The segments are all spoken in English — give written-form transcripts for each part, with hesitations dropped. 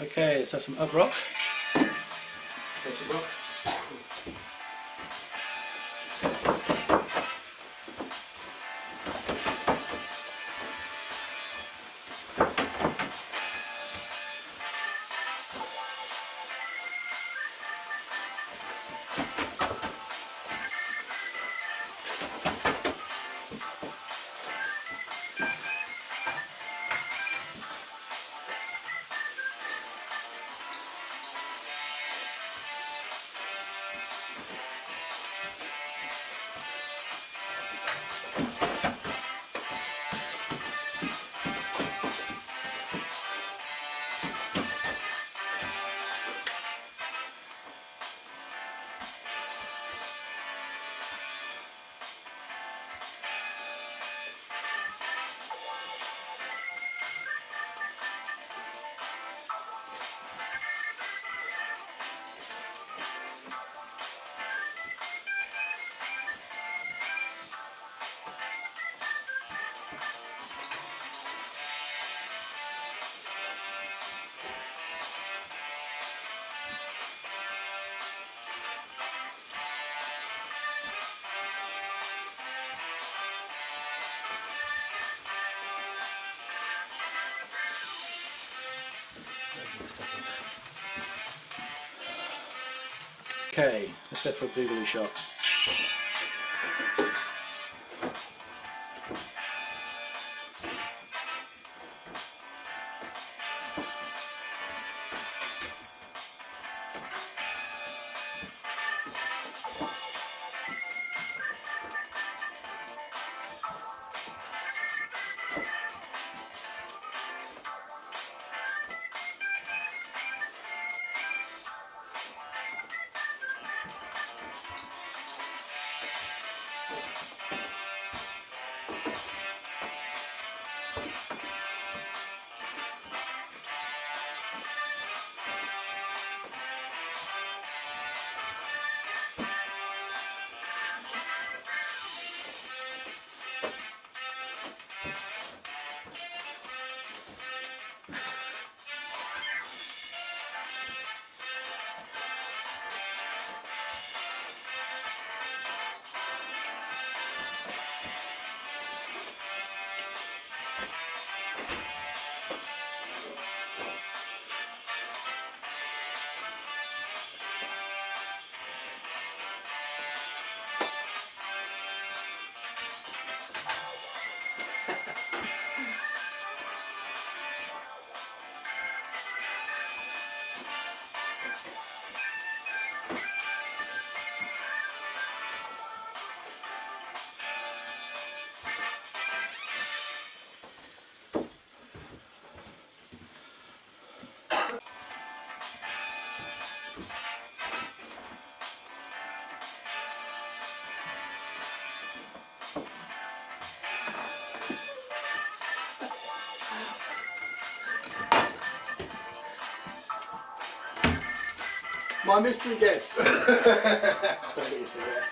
Okay, let's have some up rock. Okay, let's go for a boogaloo shot. My mystery guest. So what you see there.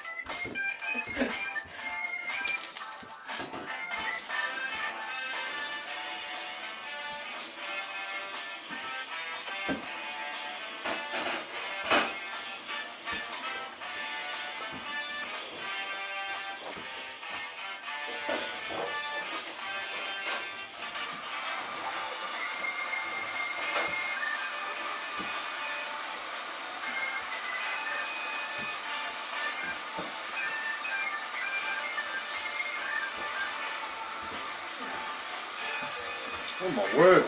Oh my word!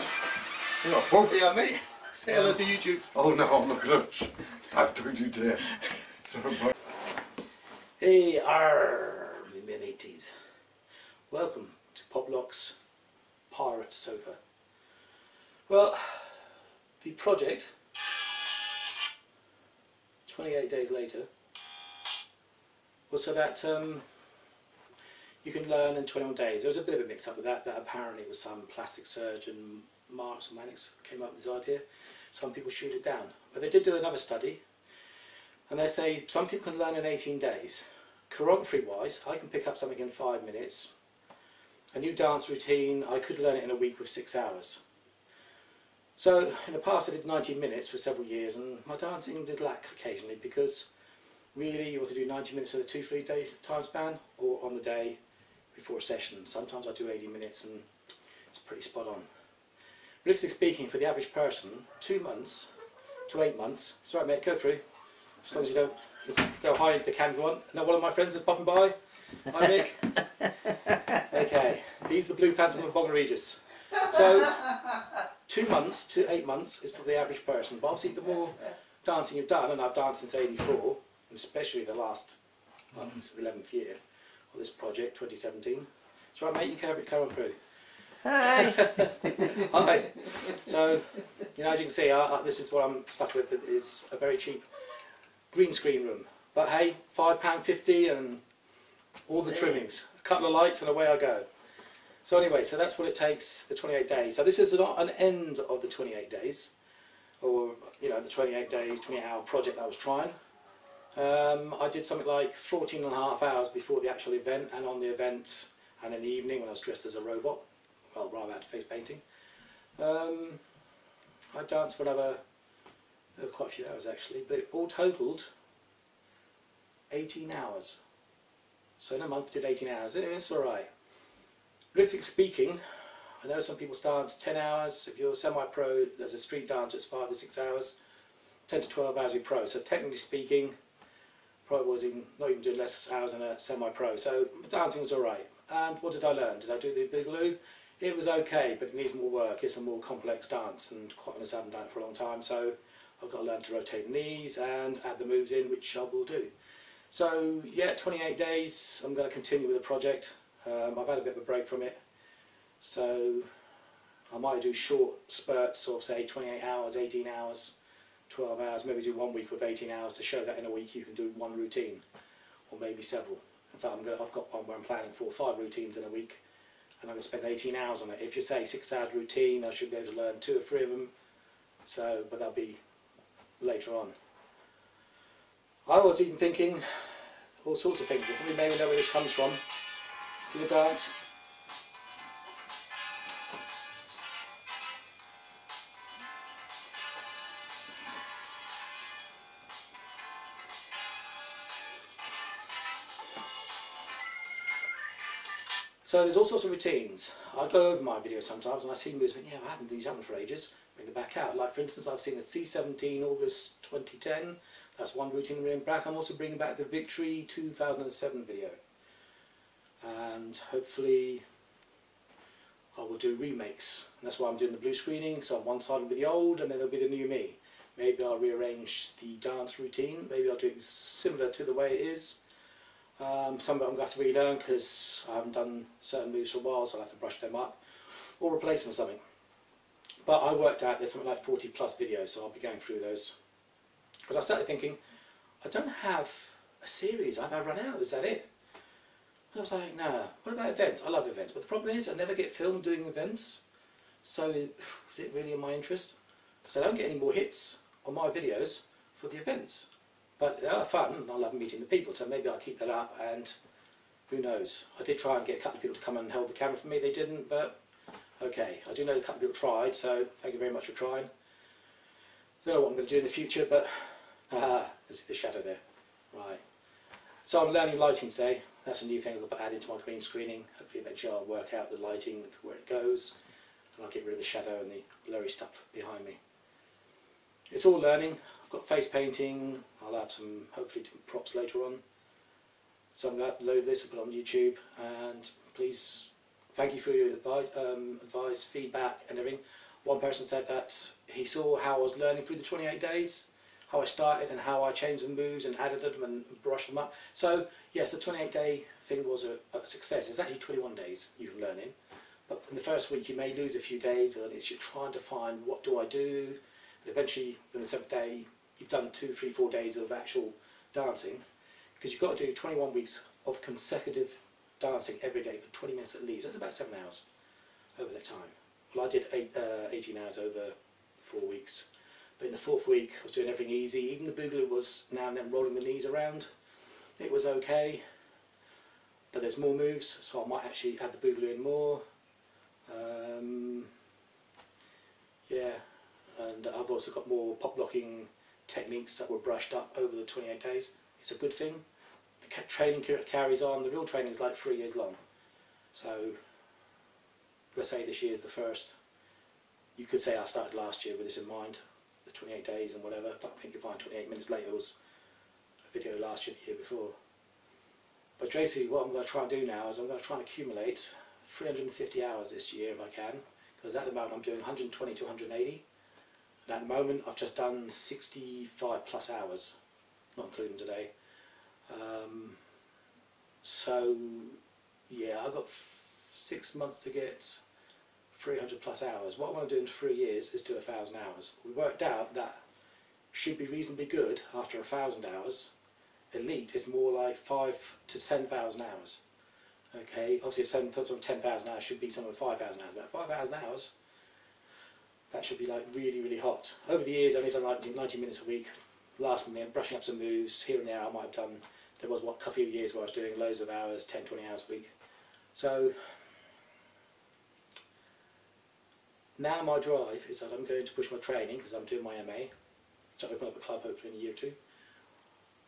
Yeah, Bob. Yeah, mate. Say hello to YouTube. Oh no, I'm not gonna. Don't you dare. Sorry, mate. Hey, me mateys. Welcome to Poplock's Pirate Sofa. Well, the project, 28 days later, was about you can learn in 21 days. There was a bit of a mix up with that apparently was some plastic surgeon, Marks or Mannix, came up with this idea. Some people shoot it down. But they did do another study, and they say some people can learn in 18 days. Choreography wise, I can pick up something in 5 minutes. A new dance routine, I could learn it in a week with 6 hours. So in the past I did 90 minutes for several years, and my dancing did lack occasionally because really you want to do 90 minutes at a 2-3 day time span, or on the day before a session. Sometimes I do 80 minutes and it's pretty spot on. Realistically speaking, for the average person, 2 months to 8 months, it's alright mate, go through, as long as you don't go high into the camera if you want. Now one of my friends is popping by. Hi Nick. Okay, he's the blue phantom of Bognor Regis. So 2 months to 8 months is for the average person, but obviously the more dancing you've done, and I've danced since '84, especially the last, well, this is the 11th year of this project, 2017. So right mate, you carry on through. Hi! Hi. So, you know, as you can see, this is what I'm stuck with. It's a very cheap green screen room. But hey, £5.50 and all the trimmings. A couple of lights and away I go. So anyway, so that's what it takes, the 28 days. So this is not an end of the 28 days, or, you know, the 28 days, 28-hour project I was trying. I did something like 14.5 hours before the actual event, and on the event, and in the evening when I was dressed as a robot. Well, rather out face painting. I danced for another, quite a few hours actually, but it all totalled 18 hours. So in a month did 18 hours, it's alright. Realistically speaking, I know some people dance 10 hours, if you're semi-pro, there's a street dance, it's 5 to 6 hours, 10 to 12 hours with pro, so technically speaking, probably was not even doing less hours than a semi-pro, so dancing was alright. And what did I learn? Did I do the boogaloo? It was okay, but it needs more work. It's a more complex dance, and quite honestly I haven't done it for a long time, so I've got to learn to rotate the knees and add the moves in, which I will do. So yeah, 28 days, I'm going to continue with the project. I've had a bit of a break from it, so I might do short spurts of say 28 hours, 18 hours, 12 hours, maybe do 1 week with 18 hours to show that in a week you can do one routine, or maybe several. In fact, I've got one where I'm planning 4 or 5 routines in a week, and I'm going to spend 18 hours on it. If you say 6 hours routine, I should be able to learn 2 or 3 of them, so, but that'll be later on. I was even thinking all sorts of things. If somebody maybe know where this comes from, do the dance. So there's all sorts of routines. I go over my videos sometimes and I see moves, but yeah, I haven't these happened for ages. Bring them back out. Like for instance, I've seen the C17 August 2010. That's one routine I'm bringing back. I'm also bringing back the Victory 2007 video, and hopefully I will do remakes. And that's why I'm doing the blue screening. So on one side will be the old, and then there'll be the new me. Maybe I'll rearrange the dance routine. Maybe I'll do it similar to the way it is. Some of it I'm going to have to relearn because I haven't done certain moves for a while, so I'll have to brush them up or replace them with something. But I worked out there's something like 40 plus videos, so I'll be going through those. Because I started thinking, I don't have a series, have I run out, is that it? And I was like, nah, what about events? I love events, but the problem is I never get filmed doing events, so is it really in my interest? Because I don't get any more hits on my videos for the events. But they are fun, and I love meeting the people, so maybe I'll keep that up, and who knows. I did try and get a couple of people to come and hold the camera for me, they didn't, but okay. I do know a couple of people tried, so thank you very much for trying. I don't know what I'm going to do in the future, but there's the shadow there. Right. So I'm learning lighting today. That's a new thing I've got to add into my green screening. Hopefully eventually I'll work out the lighting, where it goes, and I'll get rid of the shadow and the blurry stuff behind me. It's all learning. I've got face painting. I'll have some, hopefully, some props later on. So I'm going to upload this and put it on YouTube. And please, thank you for your advice, feedback and everything. One person said that he saw how I was learning through the 28 days, how I started and how I changed the moves and added them and brushed them up. So yes, the 28-day thing was a success. It's actually 21 days you can learn in. But in the first week you may lose a few days, and it's you're trying to find what do I do. And eventually, in the 7th day, you've done 2, 3, 4 days of actual dancing, because you've got to do 21 weeks of consecutive dancing every day for 20 minutes at least. That's about 7 hours over that time. Well, I did 18 hours over 4 weeks, but in the 4th week I was doing everything easy. Even the boogaloo was now and then rolling the knees around. It was okay, but there's more moves, so I might actually add the boogaloo in more. Yeah. and I've also got more pop locking techniques that were brushed up over the 28 days. It's a good thing. The training carries on. The real training is like 3 years long. So let's say this year is the first. You could say I started last year with this in mind, the 28 days and whatever. But I think you find 28 minutes later was a video last year, the year before. But basically what I'm going to try and do now is I'm going to try and accumulate 350 hours this year if I can, because at the moment I'm doing 120 to 180, and at the moment I've just done 65 plus hours, not including today. So yeah, I've got 6 months to get 300 plus hours. What I want to do in 3 years is do 1,000 hours. We worked out that should be reasonably good after 1,000 hours. Elite is more like 5 to 10,000 hours. Okay, obviously if 10,000 hours should be somewhere 5,000 hours, but 5,000 hours, that should be like really, really hot. Over the years I've only done like 90 minutes a week. Last minute, brushing up some moves, here and there I might have done, there was a few years where I was doing loads of hours, 10, 20 hours a week. So now my drive is that I'm going to push my training because I'm doing my MA, to open up a club hopefully in a year or two.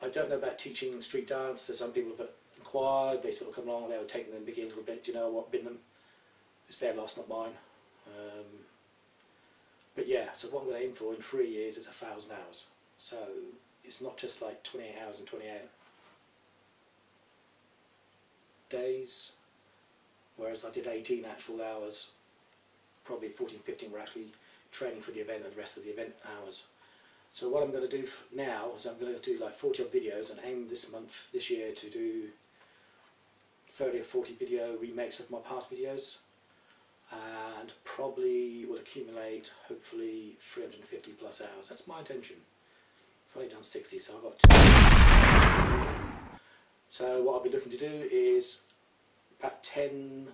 I don't know about teaching street dance. There's some people have inquired, they sort of come along and they would take them and begin a little bit. Do you know what, bin them? It's their loss, not mine. But yeah, so what I'm going to aim for in 3 years is 1,000 hours. So it's not just like 28 hours and 28 days, whereas I did 18 actual hours, probably 14, 15 were actually training for the event and the rest of the event hours. So what I'm going to do now is I'm going to do like 40 odd videos and aim this year to do 30 or 40 video remakes of my past videos, and probably will accumulate hopefully 350 plus hours. That's my intention. I've only done 60, so I've got 2. So what I'll be looking to do is about 10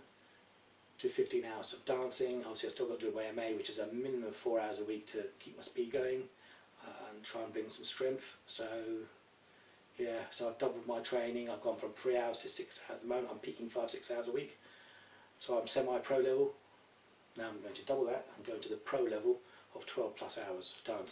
to 15 hours of dancing. Obviously I've still got to do my MA, which is a minimum of 4 hours a week to keep my speed going and try and bring some strength. So yeah, so I've doubled my training. I've gone from 3 hours to 6 hours. At the moment I'm peaking 5-6 hours a week. So I'm semi-pro level. Now I'm going to double that and go to the pro level of 12 plus hours dancing.